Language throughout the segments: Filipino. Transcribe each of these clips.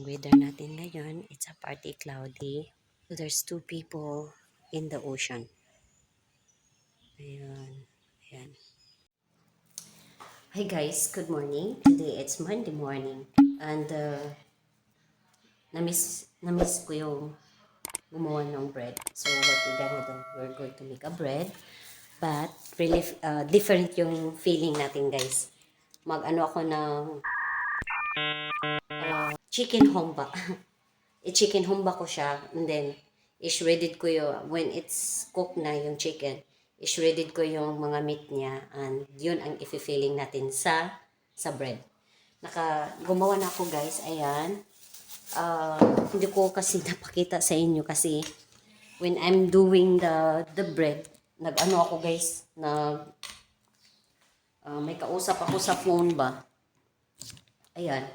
Ang weather natin ngayon, it's a partly cloudy. So there's two people in the ocean. Ayan. Ayan. Hi guys, good morning. Today it's Monday morning. And na-miss ko yung gumawa ng bread. So what we're gonna do, we're going to make a bread. But really different yung feeling natin guys. Mag-ano ako ng chicken humba. I-chicken humba ko siya and then i-shredded ko yung when it's cooked na yung chicken, i-shredded ko yung mga meat niya and yun ang i-feeling natin sa bread. Gumawa na ako guys, ayan. Hindi ko kasi napakita sa inyo kasi when I'm doing the bread, nag-ano ako guys, may kausap ako sa phone ba. Ayan.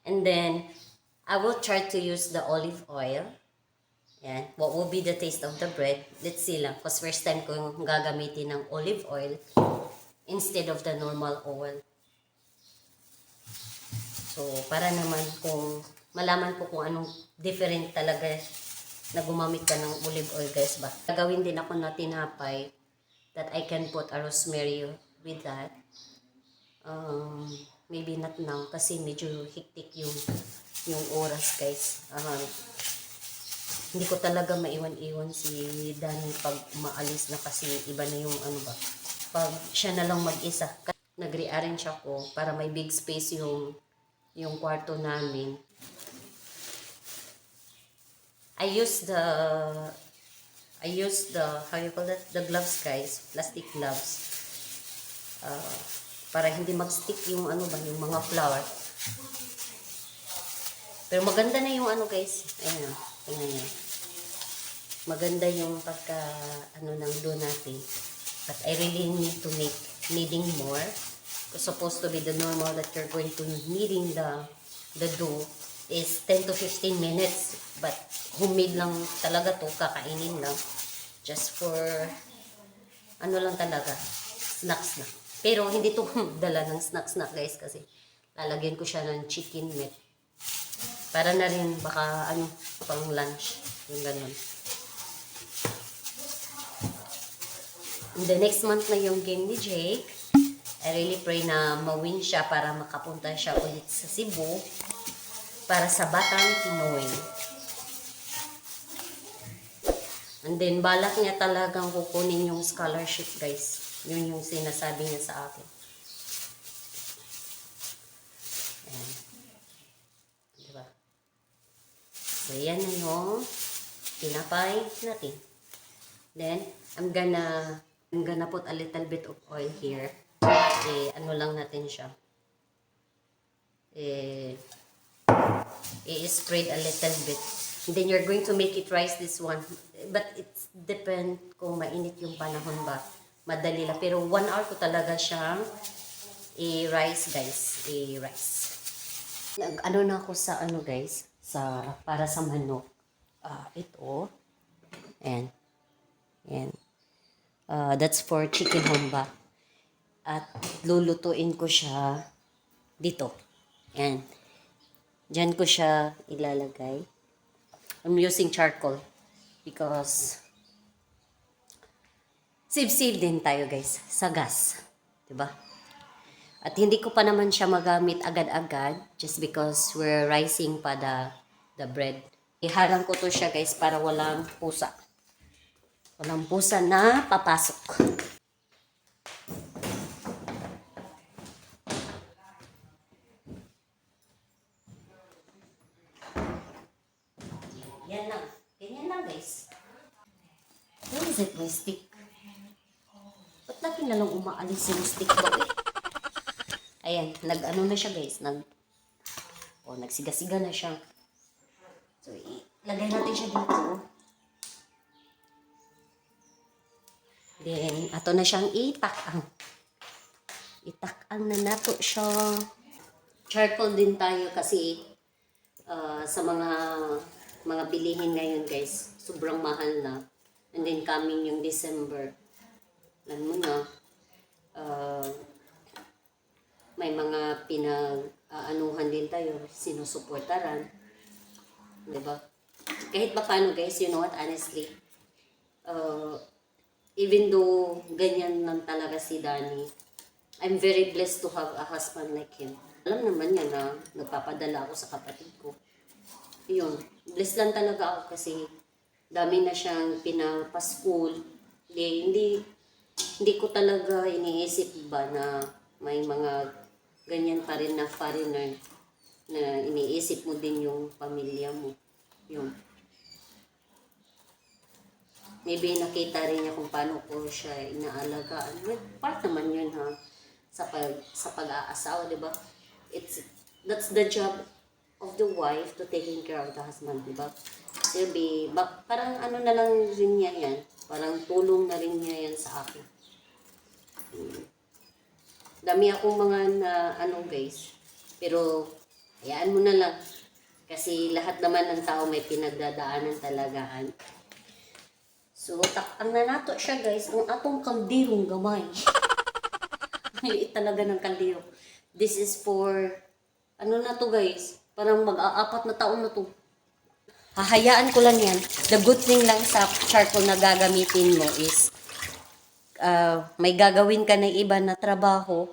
And then, I will try to use the olive oil. Yan. What will be the taste of the bread? Let's see lang. Because first time ko yung gagamitin ng olive oil instead of the normal oil. So, para naman kung malaman ko kung anong different talaga na gumamit ka ng olive oil guys ba. Gagawin din ako na tinapay that I can put a rosemary with that. Maybe not now kasi medyo hectic yung oras guys. Hindi ko talaga maiwan-iwan si Danny pag maalis na kasi iba na yung ano ba. Pag siya na lang mag-isa. Nag-rearrange ako para may big space yung kwarto namin. I use the how you call that, the gloves guys, plastic gloves. Para hindi mag-stick yung ano ba, yung mga flour. Pero maganda na yung ano guys. Ayan, tingnan niyo. Maganda yung pagka ano ng dough natin. But I really need to make kneading more. It's supposed to be the normal that you're going to kneading the dough is 10 to 15 minutes. But homemade lang talaga to, kakainin lang. Just for ano lang talaga, snacks na. Pero hindi to dala ng snacks guys kasi lalagyan ko siya ng chicken meat. Para na rin baka ano pang lunch, yung ganun. In the next month na yung game ni Jake. I really pray na ma-win siya para makapunta siya ulit sa Cebu para sa Batang Pinoy. And then balak niya talagang kukunin yung scholarship guys. Yun yung sinasabi niya sa akin. Ayan. Diba? So, yan na yung tinapay natin. Then, I'm gonna put a little bit of oil here. Ano lang natin siya. I-spread a little bit. And then, you're going to make it rise this one. But it's depend kung mainit yung panahon ba. Madali lang. Pero 1 hour ko talaga siyang i-rice guys. I-rice. Ano na ako sa ano guys. Para sa manok. Ito. And that's for chicken humba. At lulutuin ko siya dito. And dyan ko siya ilalagay. I'm using charcoal. Because save din tayo guys sa gas, 'di ba? At hindi ko pa naman siya magamit agad-agad just because we're rising pa the bread. Iharang ko to siya guys para walang pusa. Walang pusa na papasok. Yan lang. Ganyan lang guys. Where is it my stick? Ba't lagi na lang umaalis yung stick ko eh? Ayan, nag-ano na siya guys. Nagsiga-siga na siya. So, ilagay natin siya dito. Then, ato na siyang itakang. Itakang na nato siya. Charcoal din tayo kasi sa mga bilihin ngayon guys. Sobrang mahal na. And then, coming yung December. Alam mo na, may mga pinag-aanuhan din din tayo, sinusuportaran. Diba? Kahit pa paano guys, you know what, honestly, even though ganyan lang talaga si Danny, I'm very blessed to have a husband like him. Alam naman niya na nagpapadala ako sa kapatid ko. Yun, blessed lang talaga ako kasi dami na siyang pinapaskool. Hindi ko talaga iniisip ba na may mga ganyan pa rin na foreigner na iniisip mo din yung pamilya mo. Yun. Maybe nakita rin niya kung paano ko siya inaalagaan. Part naman yun ha, sa pag-aasawa, di ba? That's the job of the wife to taking care of the husband, di ba? Silbi, parang ano na lang rin niya yan. Parang tulong na rin niya yan sa akin. Dami akong mga guys. Pero, hayaan mo na lang. Kasi lahat naman ng tao may pinagdadaanan talagaan. So, ang nanato siya guys, ang atong kaldirong gamay. Liit talaga ng kaldero. This is for, ano na to guys, parang mag-aapat na taon na to. Hahayaan ko lang yan. The good thing lang sa charcoal na gagamitin mo is, may gagawin ka na iba na trabaho,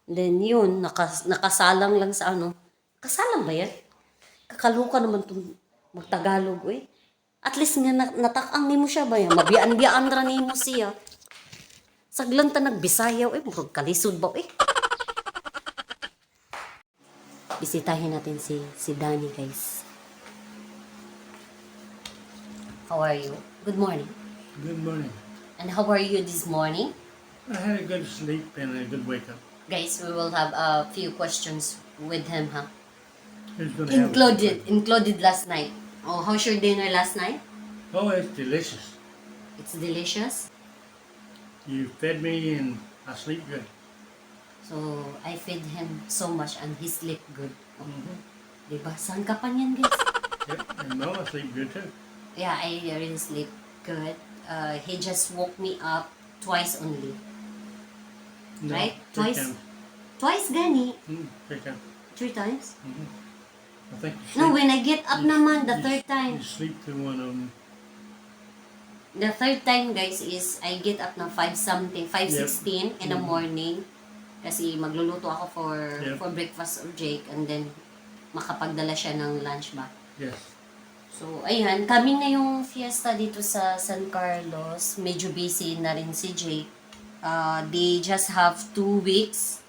then yun, nakasalang lang sa ano. Kasalang ba yan? Kakaluka naman itong magtagalog, eh. At least nga natakang ni mo siya ba yan? Mabiyaan-biyaan ra ni mo siya. Saglang ta nagbisayaw, murag kalisod ba, Bisitahin natin si Danny, guys. How are you? Good morning. Good morning. And how are you this morning? I had a good sleep and a good wake up. Guys, we will have a few questions with him, huh? Who's gonna have Included last night. Oh, how's your dinner last night? Oh, it's delicious. It's delicious. You fed me and I sleep good. So, I feed him so much and he sleep good. Mm-hmm. Diba? Saan ka pa niyan, guys? Yep, and Mama sleep good too. Yeah, I really sleep good. He just woke me up twice only. No, Right? three Twice? times. Twice, gani? 3 times. 3 times? I think you No, sleep, when I get up naman, the third time. You sleep through one of them. The third time, guys, is I get up na 5:16 in the morning. Kasi magluluto ako for breakfast or Jake and then makapagdala siya ng lunch ba. Yes. So, ayan, coming na yung fiesta dito sa San Carlos. Medyo busy na rin si Jake. They just have 2 weeks.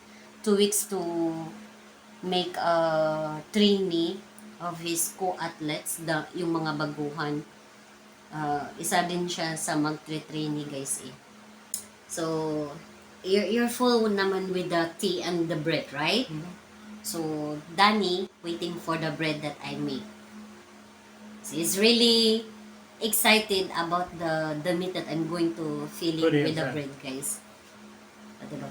2 weeks to make a trainee of his co-athletes, yung mga baguhan. Isa din siya sa mag-trainee guys eh. So, you're full naman with the tea and the bread, right? So, Danny waiting for the bread that I make. So, he's really excited about the meat that I'm going to fill it with the bread, guys. Diba?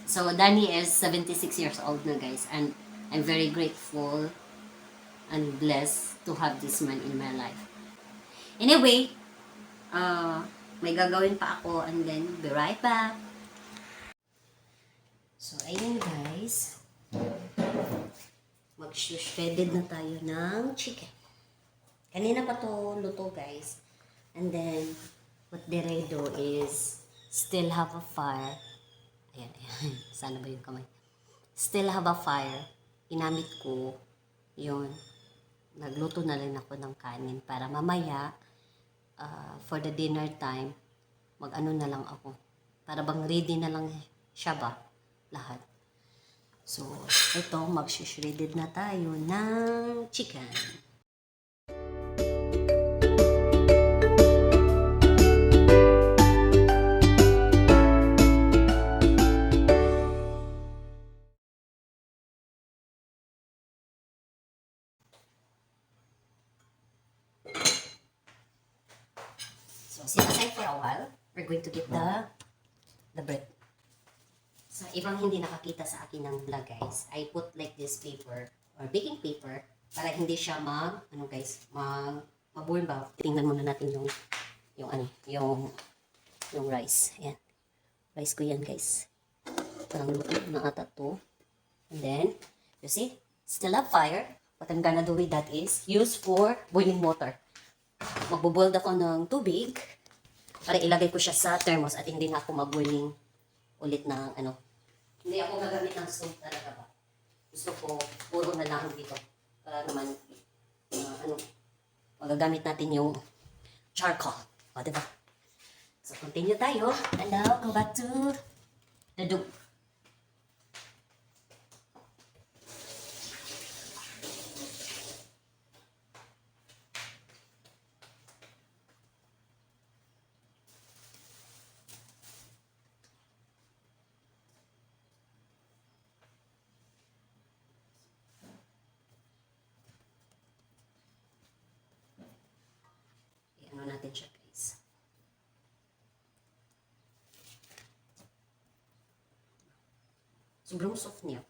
So, Danny is 76 years old na, guys. And I'm very grateful and blessed to have this man in my life. Anyway, may gagawin pa ako and then be right back. So, ayun guys. Mag-shredded na tayo ng chicken. Kanina pa to luto guys. And then, what did I do is still have a fire. Ayan, ayan. Sana ba yung kamay? Still have a fire. Inamit ko yun. Nagluto na rin ako ng kanin para mamaya for the dinner time, mag-ano na lang ako. Para bang ready na lang siya ba? Lahat. So, ito, mag-shredded na tayo ng chicken. So, sit aside for a while. We're going to get the bread. Sa ibang hindi nakakita sa akin ng vlog guys, I put like this paper or baking paper para hindi siya maburn ba. Tingnan muna natin yung rice. Ayan. Rice ko yan guys. Parang luto na ata to. And then, you see, still have fire. What I'm gonna do with that is use for boiling water. Magbo-boil ako ng tubig para ilagay ko siya sa thermos at hindi na ako mag-boiling ulit ng ano. Hindi ako gagamit ng stove talaga ba. Gusto ko puro na lang dito. Para naman ano, magagamit natin yung charcoal. O, diba? So, continue tayo. And now, go back to the dough. I-ano natin siya, guys. Sobrang soft niya.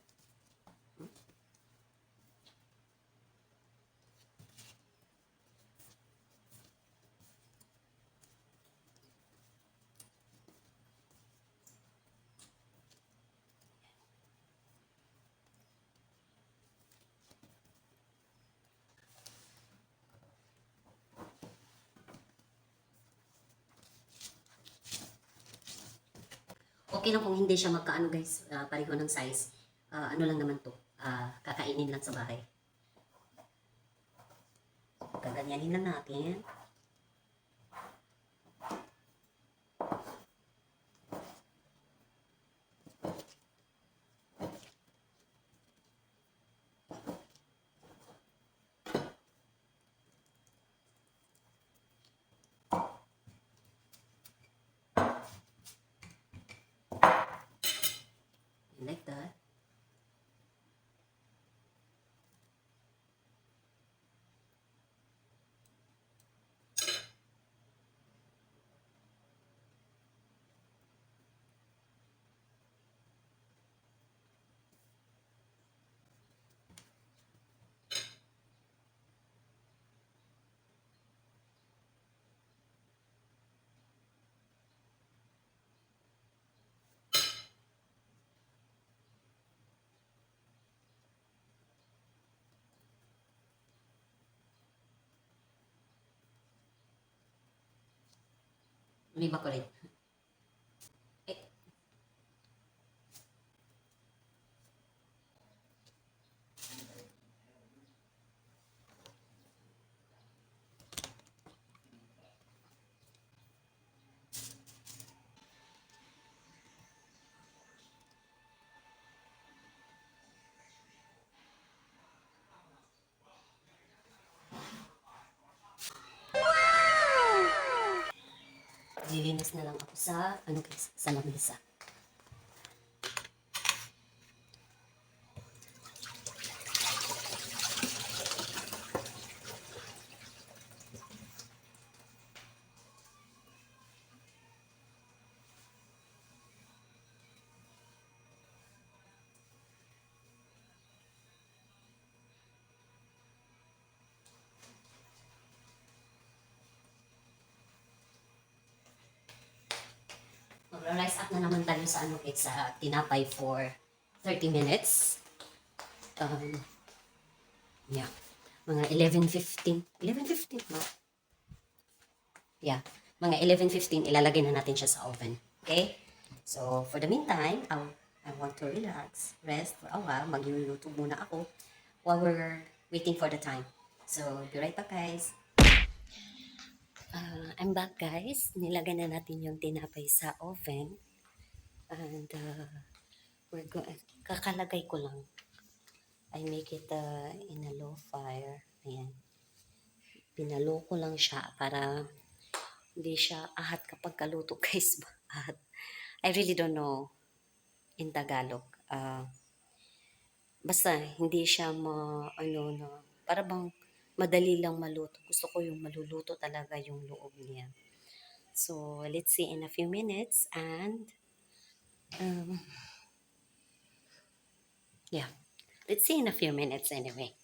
Okay lang kung hindi siya magkaano guys, pareho ng size. Ano lang naman to, kakainin lang sa bahay. Gaganyanin lang natin. Like that. Lima ko rin. Eh, lilinis na lang ako sa, ano guys, sa lamesa. Mag-rise up na naman tayo sa ano guys, sa tinapay for 30 minutes. Yeah. Mga 11:15. 11:15 no? Yeah. Mga 11:15 ilalagay na natin siya sa oven. Okay? So, for the meantime, I want to relax, rest for a while. Magluluto muna ako while we're waiting for the time. So, be right back guys. I'm back guys. Nilagay na natin yung tinapay sa oven. And kakalagay ko lang. I make it in a low fire. Ayan. Pinalo ko lang siya para hindi siya ahat kapag kaluto guys. Ahat. I really don't know in Tagalog. Basta hindi siya para bang madali lang maluto. Gusto ko yung maluluto talaga yung loob niya. So, let's see in a few minutes and yeah. Let's see in a few minutes anyway.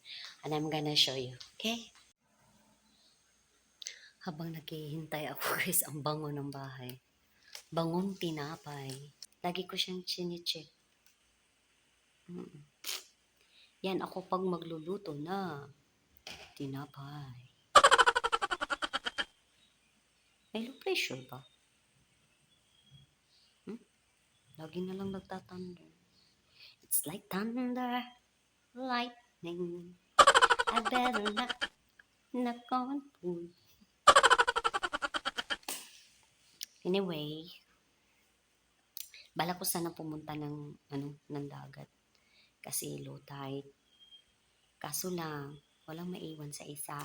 And I'm gonna show you. Okay? Habang naghihintay ako guys, ang bango ng bahay. Bangong tinapay. Lagi ko siyang chine-check. Yan ako pag magluluto na tinapay. May low pressure ba? Lagi na lang nagtatanda. It's like thunder, lightning. I better not on food. Anyway, bala ko sana pumunta ng dagat kasi low tide. Kaso lang, walang maiwan sa isa.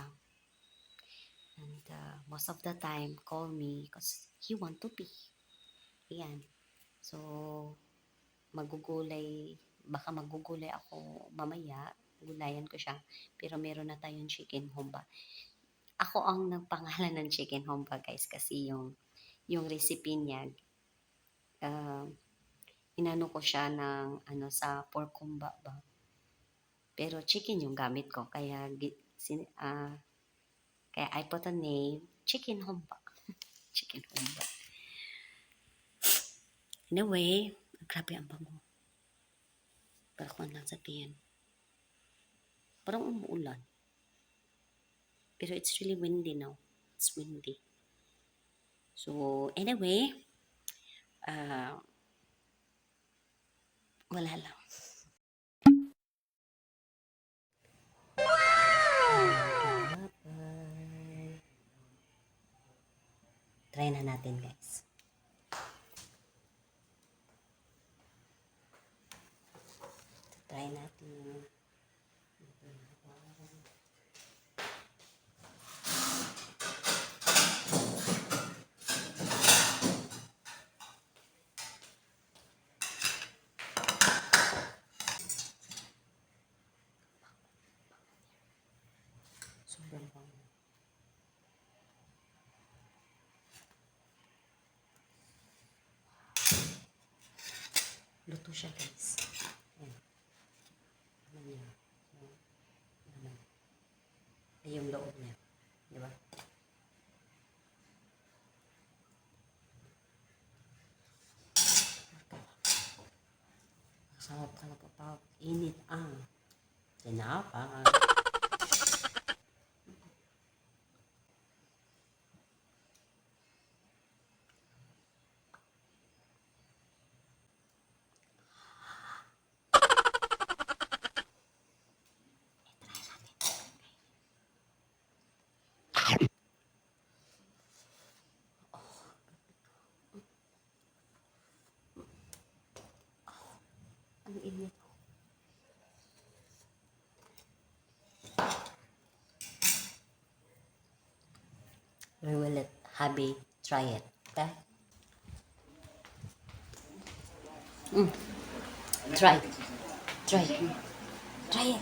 And most of the time, call me because he want to pee. Ayan. So, baka magugulay ako mamaya. Gulayan ko siya. Pero meron na tayong chicken humba. Ako ang nagpangalan ng chicken humba, guys, kasi yung recipe niya, inano ko siya ng sa pork humba ba. Pero chicken yung gamit ko. Kaya I put a name, chicken humba. Chicken humba. Anyway, grabe ang bango. Pero kung lang sabihin, parang umuulan. Pero it's really windy now. It's windy. So, anyway, wala lang. Try na natin, guys. Try natin. Sobrang bango. Luto siya, guys. Ayan. Ano niya? Ay, yung loob niya. Di ba? Sarap talaga pag init ang tinapay. Ang init. We will let hubby try it. Okay? Try. Try. Try it.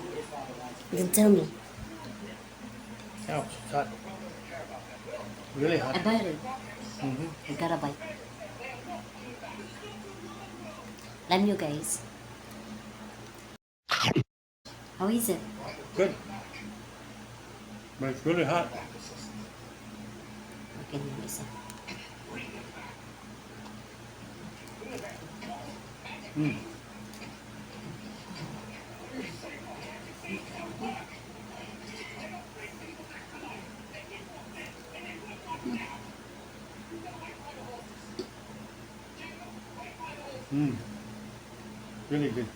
Then tell me. Ouch, it's hot. Really hot. I bite it. Mm-hmm. I gotta bite. Love you guys. How is it? Good. But it's really hot. Okay, yung isa. Mm. Mm. Really good.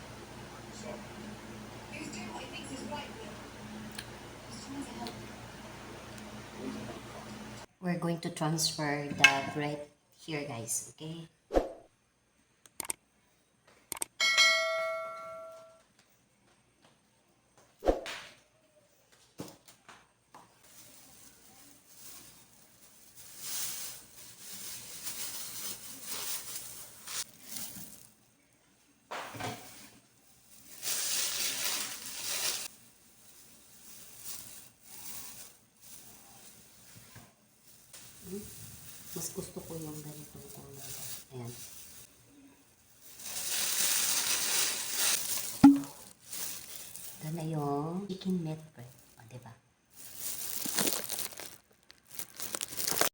We're going to transfer the bread here, guys. Okay? Mas gusto ko yung ganitong kulay. Ayan. Ito na yung chicken meat bread.